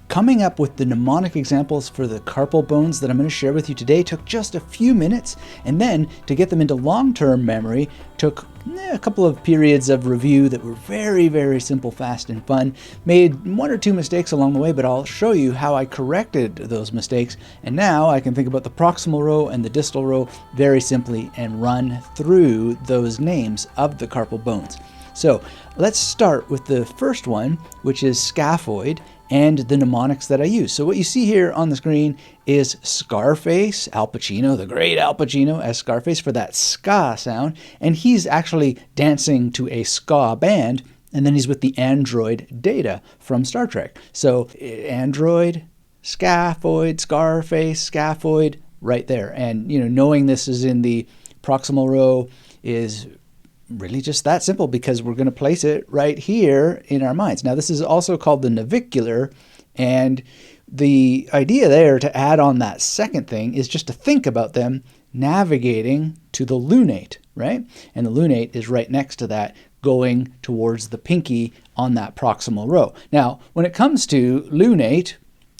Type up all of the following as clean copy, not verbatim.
Coming up with the mnemonic examples for the carpal bones that I'm going to share with you today took just a few minutes, and then to get them into long-term memory took a couple of periods of review that were very, very simple, fast, and fun. Made one or two mistakes along the way, but I'll show you how I corrected those mistakes, and now I can think about the proximal row and the distal row very simply and run through those names of the carpal bones. So let's start with the first one, which is scaphoid, and the mnemonics that I use. So what you see here on the screen is Scarface, Al Pacino, the great Al Pacino as Scarface for that ska sound, and he's actually dancing to a ska band, and then he's with the android Data from Star Trek. So android, scaphoid, Scarface, scaphoid, right there. And knowing this is in the proximal row is really just that simple, because we're going to place it right here in our minds. Now, this is also called the navicular, and the idea there to add on that second thing is just to think about them navigating to the lunate, right? And the lunate is right next to that, going towards the pinky on that proximal row. Now, when it comes to lunate,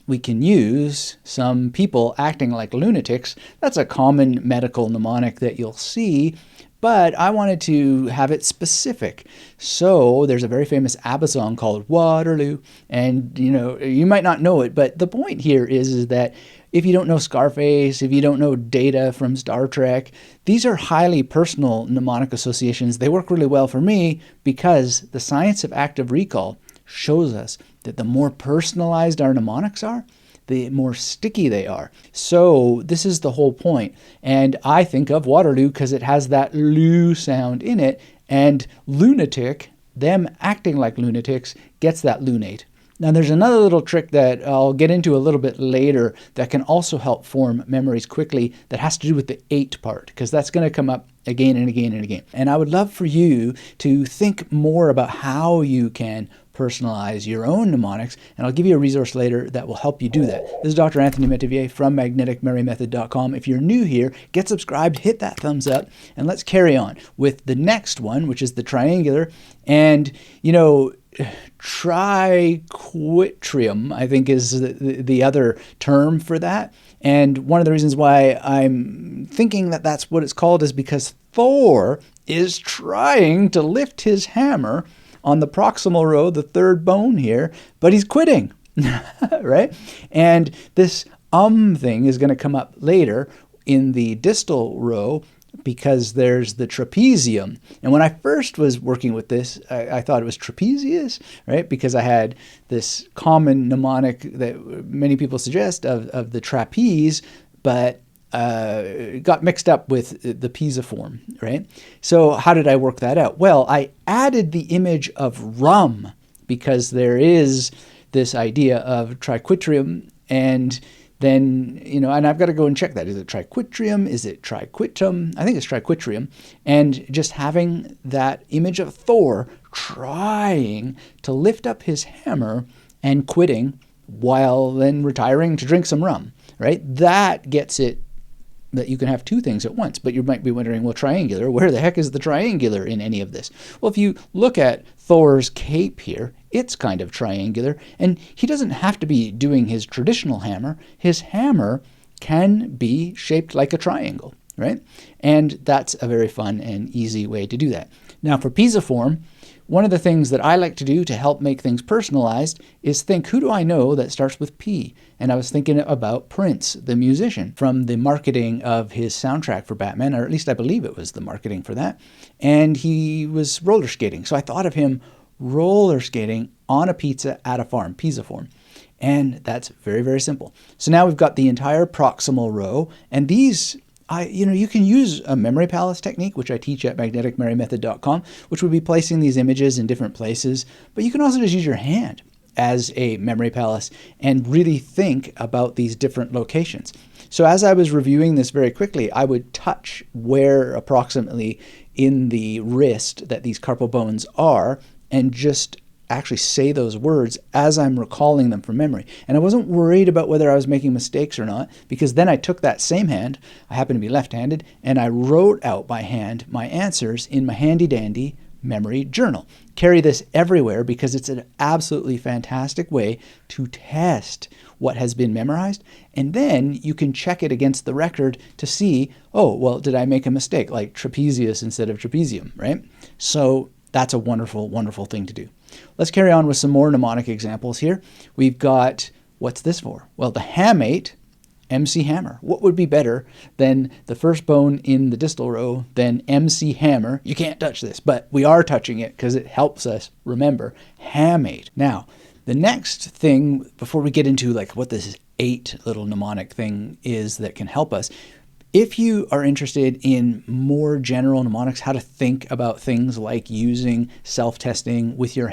we can use some people acting like lunatics. That's a common medical mnemonic that you'll see, but I wanted to have it specific. So there's a very famous ABBA song called Waterloo, and you might not know it, but the point here is that if you don't know Scarface, if you don't know Data from Star Trek, these are highly personal mnemonic associations. They work really well for me because the science of active recall shows us that the more personalized our mnemonics are, the more sticky they are. So this is the whole point. And I think of Waterloo because it has that lu sound in it, and lunatic, them acting like lunatics, gets that lunate. Now there's another little trick that I'll get into a little bit later that can also help form memories quickly that has to do with the 8 part, because that's going to come up again and again and again. And I would love for you to think more about how you can personalize your own mnemonics, and I'll give you a resource later that will help you do that. This is Dr. Anthony Metivier from magneticmerrymethod.com. If you're new here, get subscribed, hit that thumbs up, and let's carry on with the next one, which is the triangular. And triquitrium, I think, is the other term for that. And one of the reasons why I'm thinking that that's what it's called is because Thor is trying to lift his hammer on the proximal row, the third bone here, but he's quitting, right? And this thing is going to come up later in the distal row because there's the trapezium. And when I first was working with this, I thought it was trapezius, right? Because I had this common mnemonic that many people suggest of the trapeze, but got mixed up with the pisiform, right? So how did I work that out? Well, I added the image of rum because there is this idea of triquitrium, and then, and I've got to go and check that. Is it triquitrium? Is it triquitum? I think it's triquitrium. And just having that image of Thor trying to lift up his hammer and quitting while then retiring to drink some rum, right? That gets it that you can have two things at once. But you might be wondering, well, triangular, where the heck is the triangular in any of this? Well, if you look at Thor's cape here, it's kind of triangular, and he doesn't have to be doing his traditional hammer. His hammer can be shaped like a triangle, right? And that's a very fun and easy way to do that. Now for pisiform, one of the things that I like to do to help make things personalized is think, who do I know that starts with P? And I was thinking about Prince, the musician, from the marketing of his soundtrack for Batman, or at least I believe it was the marketing for that. And he was roller skating. So I thought of him roller skating on a pizza at a farm, pisiform. And that's very, very simple. So now we've got the entire proximal row, and these you can use a memory palace technique, which I teach at magneticmerrymethod.com, which would be placing these images in different places. But you can also just use your hand as a memory palace and really think about these different locations. So as I was reviewing this very quickly, I would touch where approximately in the wrist that these carpal bones are and just actually say those words as I'm recalling them from memory. And I wasn't worried about whether I was making mistakes or not, because then I took that same hand, I happen to be left-handed, and I wrote out by hand my answers in my handy-dandy memory journal. Carry this everywhere because it's an absolutely fantastic way to test what has been memorized. And then you can check it against the record to see, oh, well, did I make a mistake, like trapezius instead of trapezium, right? So that's a wonderful, wonderful thing to do. Let's carry on with some more mnemonic examples here. We've got, what's this for? Well, the hamate, MC hammer. What would be better than the first bone in the distal row than MC hammer? You can't touch this, but we are touching it because it helps us remember hamate. Now, the next thing, before we get into like what this 8 little mnemonic thing is that can help us, if you are interested in more general mnemonics, how to think about things like using self-testing with your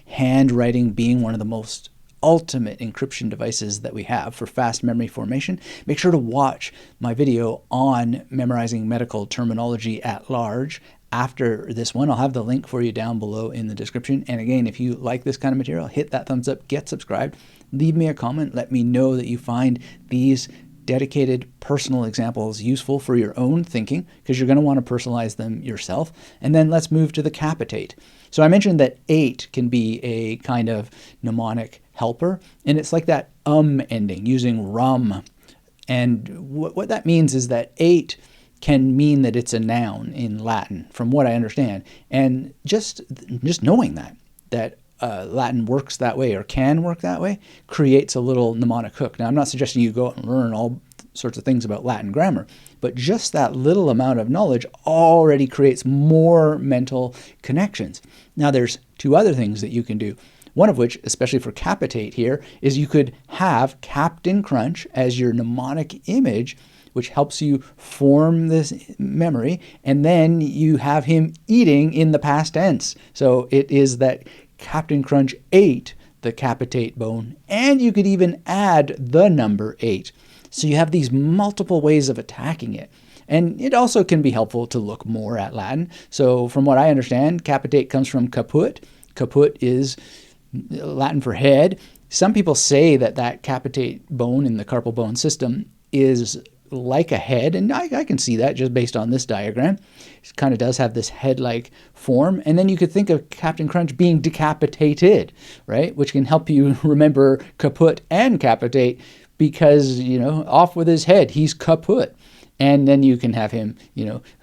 handwriting being one of the most ultimate encryption devices that we have for fast memory formation, make sure to watch my video on memorizing medical terminology at large after this one. I'll have the link for you down below in the description. And again, if you like this kind of material, hit that thumbs up, get subscribed, leave me a comment, let me know that you find these dedicated personal examples useful for your own thinking, because you're going to want to personalize them yourself. And then let's move to the capitate. So I mentioned that 8 can be a kind of mnemonic helper, and it's like that ending using rum. And what that means is that 8 can mean that it's a noun in Latin, from what I understand. And just knowing that Latin works that way or can work that way creates a little mnemonic hook. Now, I'm not suggesting you go out and learn all sorts of things about Latin grammar, but just that little amount of knowledge already creates more mental connections. Now, there's 2 other things that you can do. One of which, especially for capitate here, is you could have Captain Crunch as your mnemonic image, which helps you form this memory, and then you have him eating in the past tense. So it is that Captain Crunch ate the capitate bone, and you could even add the number 8. So you have these multiple ways of attacking it. And it also can be helpful to look more at Latin. So from what I understand, capitate comes from caput. Caput is Latin for head. Some people say that capitate bone in the carpal bone system is like a head, and I can see that just based on this diagram. It kind of does have this head-like form, and then you could think of Captain Crunch being decapitated, right? Which can help you remember caput and capitate because, off with his head, he's kaput. And then you can have him,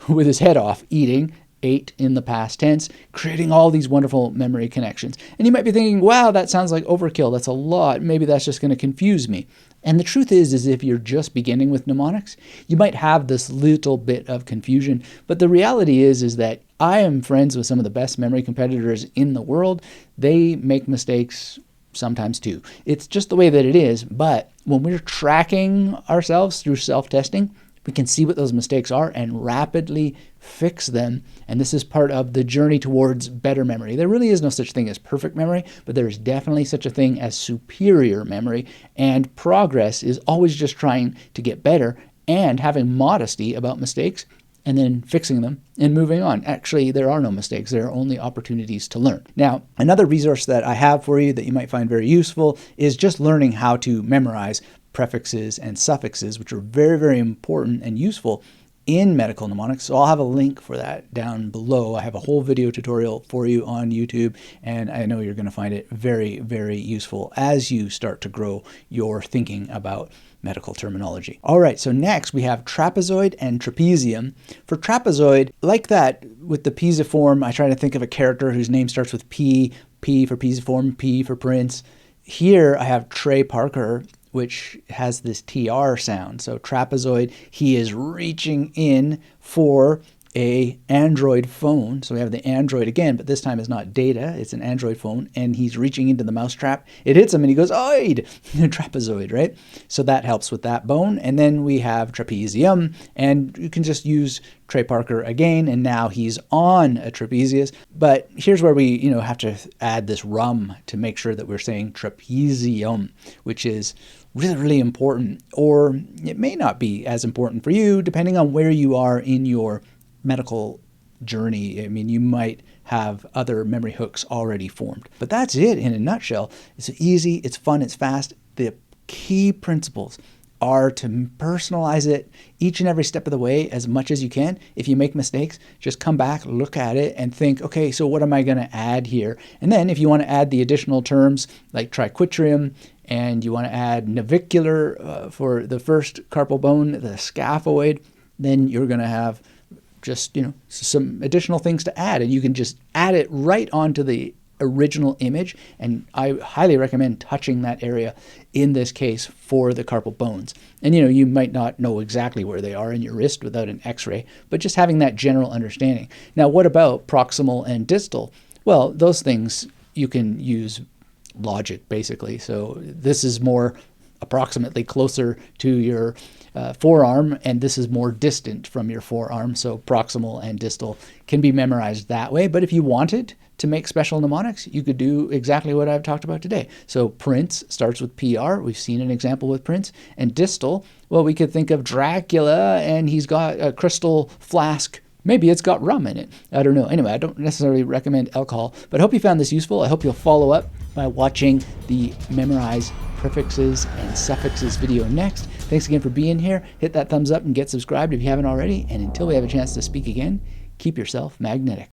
with his head off, eating, 8 in the past tense, creating all these wonderful memory connections. And you might be thinking, wow, that sounds like overkill. That's a lot. Maybe that's just going to confuse me. And the truth is if you're just beginning with mnemonics, you might have this little bit of confusion. But the reality is that I am friends with some of the best memory competitors in the world. They make mistakes sometimes too. It's just the way that it is. But when we're tracking ourselves through self-testing, we can see what those mistakes are and rapidly fix them. And this is part of the journey towards better memory. There really is no such thing as perfect memory, but there is definitely such a thing as superior memory. And progress is always just trying to get better and having modesty about mistakes and then fixing them and moving on. Actually, there are no mistakes. There are only opportunities to learn. Now, another resource that I have for you that you might find very useful is just learning how to memorize prefixes and suffixes, which are very, very important and useful in medical mnemonics. So I'll have a link for that down below. I have a whole video tutorial for you on YouTube, and I know you're going to find it very, very useful as you start to grow your thinking about medical terminology. All right, so next we have trapezoid and trapezium. For trapezoid, like that with the pisiform, I try to think of a character whose name starts with P, P for pisiform, P for prince. Here I have Trey Parker, which has this TR sound. So trapezoid, he is reaching in for a Android phone. So we have the Android again, but this time it's not data, it's an Android phone, and he's reaching into the mousetrap. It hits him and he goes, oid, trapezoid, right? So that helps with that bone. And then we have trapezium, and you can just use Trey Parker again, and now he's on a trapezius. But here's where we, have to add this rum to make sure that we're saying trapezium, which is really, really important, or it may not be as important for you, depending on where you are in your medical journey. I mean, you might have other memory hooks already formed. But that's it in a nutshell. It's easy, it's fun, it's fast. The key principles are to personalize it each and every step of the way as much as you can. If you make mistakes, just come back, look at it, and think, okay, so what am I going to add here? And then if you want to add the additional terms like triquetrum, and you want to add navicular for the first carpal bone, the scaphoid, then you're going to have just, some additional things to add, and you can just add it right onto the original image. And I highly recommend touching that area in this case for the carpal bones. And you might not know exactly where they are in your wrist without an x-ray, but just having that general understanding. Now, what about proximal and distal? Well, those things you can use logic basically. So this is more approximately closer to your forearm, and this is more distant from your forearm. So proximal and distal can be memorized that way. But if you wanted to make special mnemonics, you could do exactly what I've talked about today. So Prince starts with PR. We've seen an example with Prince. And distal, well, we could think of Dracula, and he's got a crystal flask. Maybe it's got rum in it. I don't know. Anyway, I don't necessarily recommend alcohol, but I hope you found this useful. I hope you'll follow up by watching the Memorize Prefixes and Suffixes video next. Thanks again for being here. Hit that thumbs up and get subscribed if you haven't already. And until we have a chance to speak again, keep yourself magnetic.